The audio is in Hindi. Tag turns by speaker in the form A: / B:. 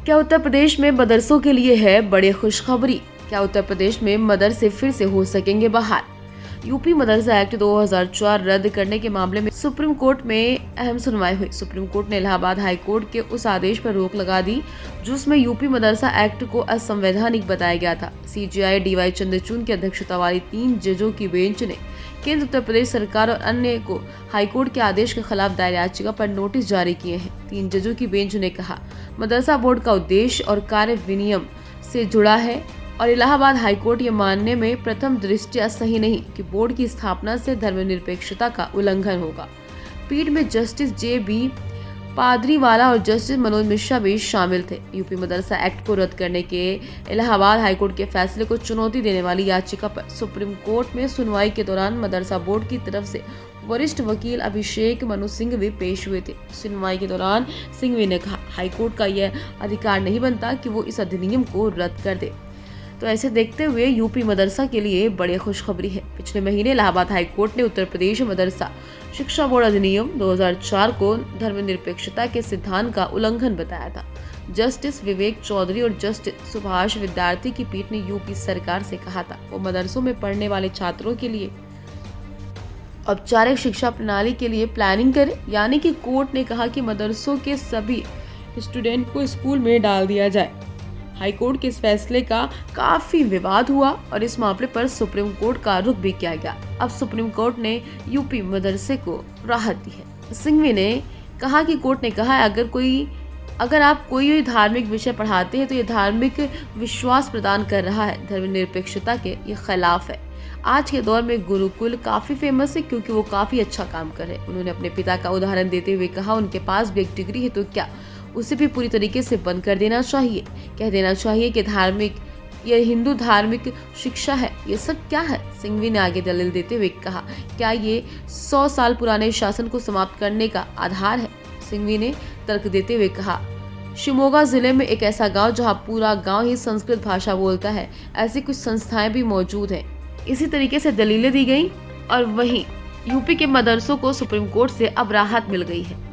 A: क्या उत्तर प्रदेश में मदरसों के लिए है बड़ी खुशखबरी? क्या उत्तर प्रदेश में मदरसे फिर से हो सकेंगे बहाल? यूपी मदरसा एक्ट 2004 रद्द करने के मामले में सुप्रीम कोर्ट में अहम सुनवाई हुई। सुप्रीम कोर्ट ने इलाहाबाद हाई कोर्ट के उस आदेश पर रोक लगा दी जिसमें यूपी मदरसा एक्ट को असंवैधानिक बताया गया था। सीजेआई डीवाई चंद्रचूड़ की अध्यक्षता वाली 3 जजों की बेंच ने केंद्र, उत्तर प्रदेश सरकार और अन्य को हाईकोर्ट के आदेश के खिलाफ दायर याचिका पर नोटिस जारी किए हैं। 3 जजों की बेंच ने कहा, मदरसा बोर्ड का उद्देश्य और कार्य विनियम से जुड़ा है और इलाहाबाद हाईकोर्ट ये मानने में प्रथम दृष्टया सही नहीं कि बोर्ड की स्थापना से धर्मनिरपेक्षता का उल्लंघन होगा। पीठ में जस्टिस जे.बी. पादरीवाला और जस्टिस मनोज मिश्रा भी शामिल थे। यूपी मदरसा एक्ट को रद्द करने के इलाहाबाद हाईकोर्ट के फैसले को चुनौती देने वाली याचिका पर सुप्रीम कोर्ट में सुनवाई के दौरान मदरसा बोर्ड की तरफ से वरिष्ठ वकील अभिषेक मनु सिंघवी पेश हुए थे। सुनवाई के दौरान सिंघवी ने कहा, हाईकोर्ट का यह अधिकार नहीं बनता कि वो इस अधिनियम को रद्द कर दे। तो ऐसे देखते हुए यूपी मदरसा के लिए बड़ी खुशखबरी है। पिछले महीने इलाहाबाद हाई कोर्ट ने उत्तर प्रदेश मदरसा शिक्षा बोर्ड अधिनियम 2004 को धर्मनिरपेक्षता के सिद्धांत का उल्लंघन बताया था। जस्टिस विवेक चौधरी और जस्टिस सुभाष विद्यार्थी की पीठ ने यूपी सरकार से कहा था वो मदरसों में पढ़ने वाले छात्रों के लिए औपचारिक शिक्षा प्रणाली के लिए प्लानिंग करे। यानी कि कोर्ट ने कहा कि मदरसों के सभी स्टूडेंट को स्कूल में डाल दिया जाए। हाईकोर्ट के इस फैसले का काफी विवाद हुआ और इस मामले पर सुप्रीम कोर्ट का रुख भी किया गया। अब सुप्रीम कोर्ट ने यूपी मदरसे को राहत दी है। सिंघवी ने कहा कि कोर्ट ने कहा है अगर आप कोई धार्मिक विषय पढ़ाते हैं तो ये धार्मिक विश्वास प्रदान कर रहा है, धर्मनिरपेक्षता के ये खिलाफ है। आज के दौर में गुरुकुल काफी फेमस है क्योंकि वो काफी अच्छा काम कर रहे हैं। उन्होंने अपने पिता का उदाहरण देते हुए कहा, उनके पास भी एक डिग्री है तो क्या उसे भी पूरी तरीके से बंद कर देना चाहिए? कह देना चाहिए कि यह हिंदू धार्मिक शिक्षा है, ये सब क्या है? सिंघवी ने आगे दलील देते हुए कहा, क्या ये 100 साल पुराने शासन को समाप्त करने का आधार है? सिंघवी ने तर्क देते हुए कहा, शिमोगा जिले में एक ऐसा गांव जहां पूरा गांव ही संस्कृत भाषा बोलता है, ऐसी कुछ संस्थाएं भी मौजूद हैं। इसी तरीके से दलीलें दी गई और वहीं यूपी के मदरसों को सुप्रीम कोर्ट से अब राहत मिल गई है।